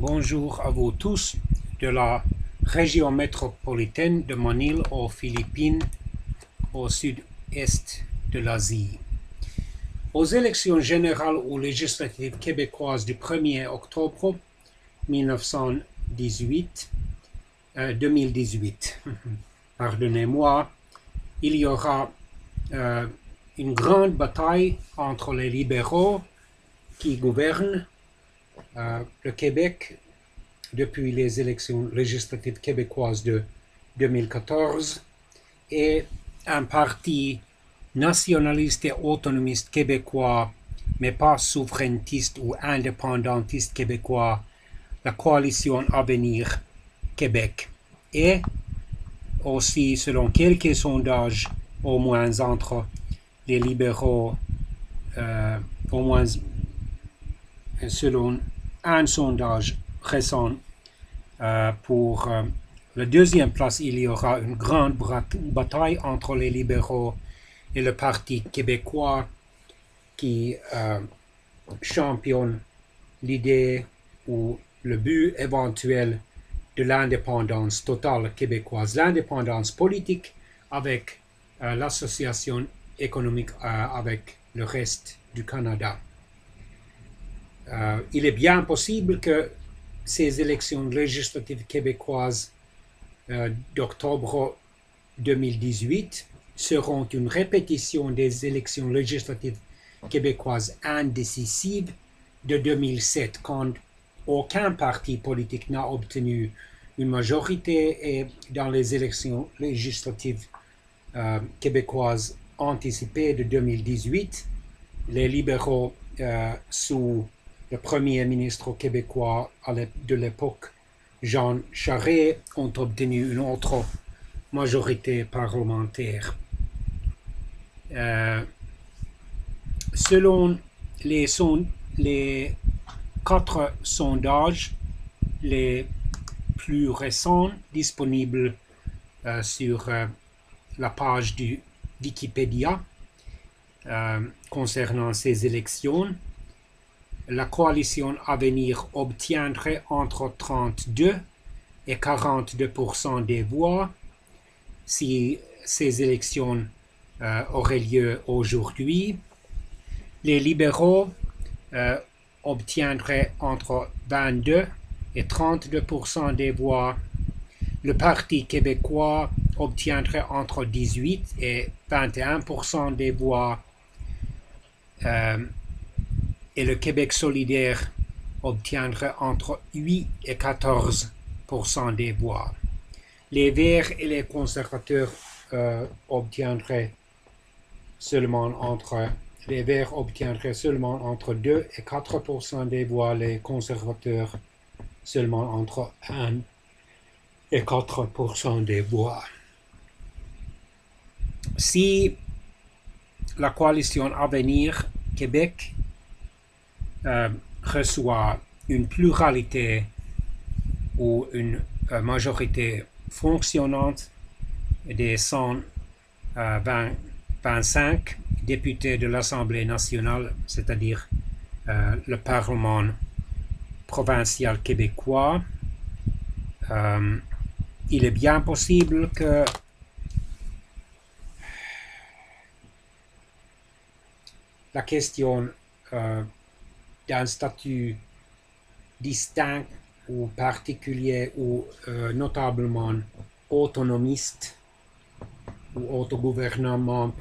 Bonjour à vous tous de la région métropolitaine de Manille aux Philippines, au sud-est de l'Asie. Aux élections générales ou législatives québécoises du 1er octobre 2018, pardonnez-moi, il y aura une grande bataille entre les libéraux qui gouvernent le Québec depuis les élections législatives québécoises de 2014 et un parti nationaliste et autonomiste québécois, mais pas souverainiste ou indépendantiste québécois, la coalition Avenir Québec. Et aussi, selon quelques sondages, au moins entre les libéraux, au moins selon un sondage récent, pour la deuxième place, il y aura une grande bataille entre les libéraux et le Parti québécois qui championne l'idée ou le but éventuel de l'indépendance totale québécoise, l'indépendance politique avec l'association économique avec le reste du Canada. Il est bien possible que ces élections législatives québécoises d'octobre 2018 seront une répétition des élections législatives québécoises indécisives de 2007, quand aucun parti politique n'a obtenu une majorité, et dans les élections législatives québécoises anticipées de 2018, les libéraux sous le premier ministre québécois de l'époque, Jean Charest, ont obtenu une autre majorité parlementaire. Selon les 4 sondages les plus récents disponibles sur la page du Wikipédia concernant ces élections, la coalition Avenir obtiendrait entre 32 et 42% des voix si ces élections auraient lieu aujourd'hui. Les libéraux obtiendraient entre 22 et 32% des voix. Le Parti québécois obtiendrait entre 18 et 21% des voix. Et le Québec solidaire obtiendrait entre 8 et 14% des voix. Les Verts et les conservateurs obtiendraient seulement entre 2 et 4% des voix, les conservateurs seulement entre 1 et 4% des voix. Si la coalition Avenir Québec reçoit une pluralité ou une majorité fonctionnante des 125 députés de l'Assemblée nationale, c'est-à-dire le Parlement provincial québécois, il est bien possible que la question d'un statut distinct ou particulier ou notablement autonomiste ou autogouvernement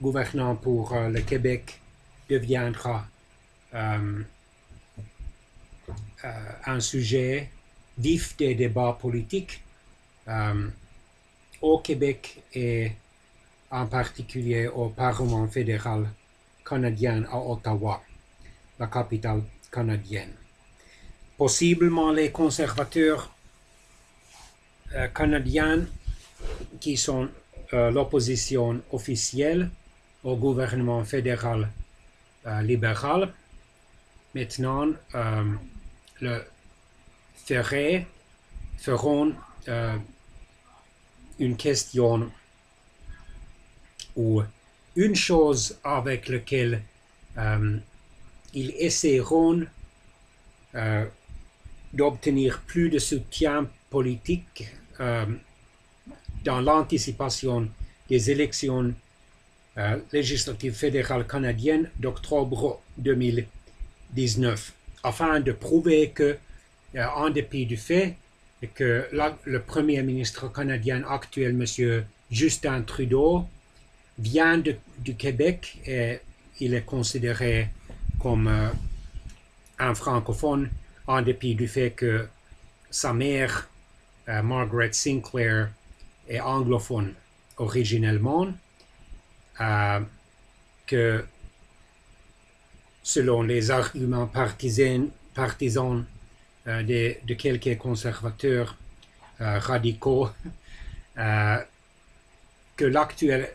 gouvernant pour le Québec deviendra un sujet vif des débats politiques au Québec et en particulier au Parlement fédéral canadien à Ottawa, la capitale canadienne. Possiblement les conservateurs canadiens qui sont l'opposition officielle au gouvernement fédéral libéral, maintenant feront une question ou une chose avec laquelle ils essaieront d'obtenir plus de soutien politique dans l'anticipation des élections législatives fédérales canadiennes d'octobre 2019, afin de prouver que, en dépit du fait que le premier ministre canadien actuel, M. Justin Trudeau, vient du Québec et il est considéré comme un francophone, en dépit du fait que sa mère, Margaret Sinclair, est anglophone originellement, que selon les arguments partisans de quelques conservateurs radicaux, que l'actuel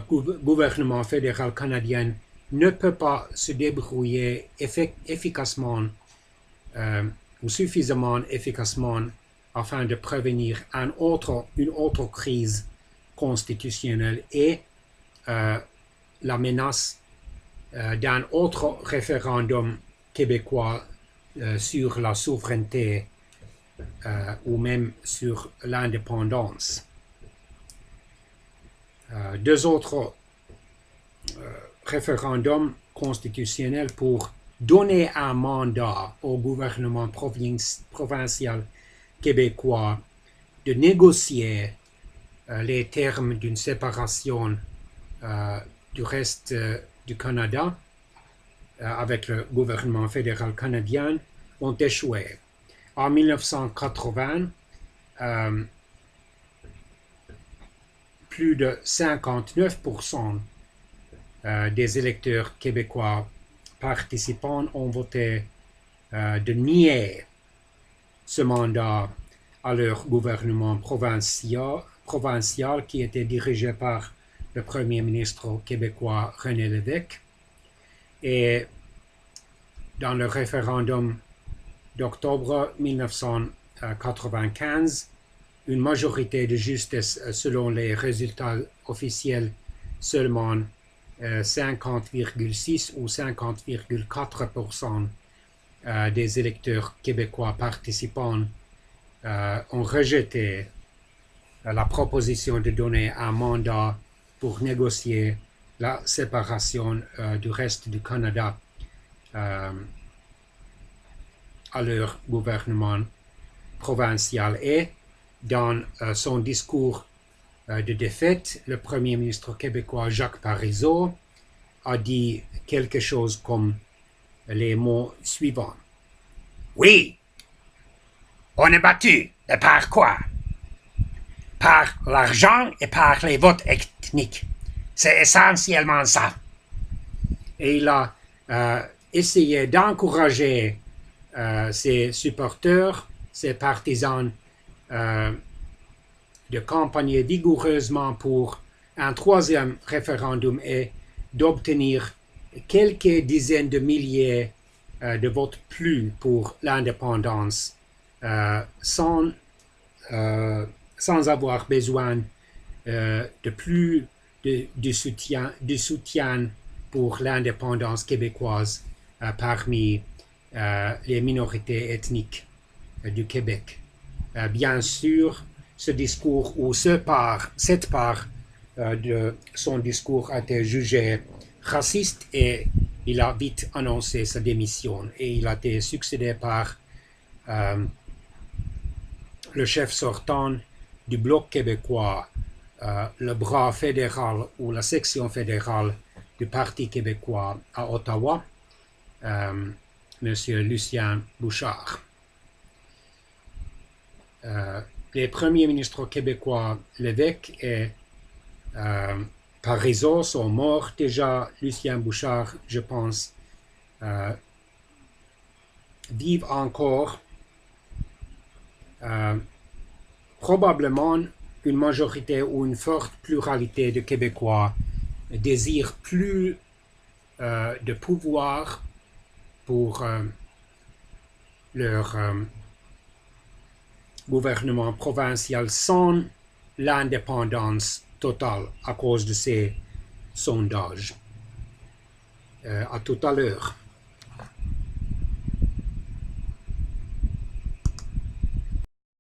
gouvernement fédéral canadien ne peut pas se débrouiller efficacement ou suffisamment efficacement afin de prévenir une autre crise constitutionnelle et la menace d'un autre référendum québécois sur la souveraineté ou même sur l'indépendance. Deux autres référendums constitutionnels pour donner un mandat au gouvernement provincial québécois de négocier les termes d'une séparation du reste du Canada avec le gouvernement fédéral canadien ont échoué. En 1980, plus de 59% des électeurs québécois participants ont voté de nier ce mandat à leur gouvernement provincial qui était dirigé par le premier ministre québécois René Lévesque. Et dans le référendum d'octobre 1995, une majorité de justice, selon les résultats officiels, seulement 50,6 ou 50,4% des électeurs québécois participants ont rejeté la proposition de donner un mandat pour négocier la séparation du reste du Canada à leur gouvernement provincial. Et dans son discours de défaite, le premier ministre québécois Jacques Parizeau a dit quelque chose comme les mots suivants. Oui, on est battu. Et par quoi? Par l'argent et par les votes ethniques. C'est essentiellement ça. Et il a essayé d'encourager ses supporters, ses partisans, de campagner vigoureusement pour un troisième référendum et d'obtenir quelques dizaines de milliers de votes plus pour l'indépendance sans avoir besoin de plus de soutien pour l'indépendance québécoise parmi les minorités ethniques du Québec. Bien sûr, ce discours ou cette part de son discours a été jugé raciste et il a vite annoncé sa démission et il a été succédé par le chef sortant du Bloc québécois, le bras fédéral ou la section fédérale du Parti québécois à Ottawa, M. Lucien Bouchard. Les premiers ministres québécois, Lévesque et Parizeau, sont morts déjà. Lucien Bouchard, je pense, vivent encore. Probablement, une majorité ou une forte pluralité de Québécois désirent plus de pouvoir pour leur gouvernement provincial sans l'indépendance totale à cause de ces sondages. À tout à l'heure.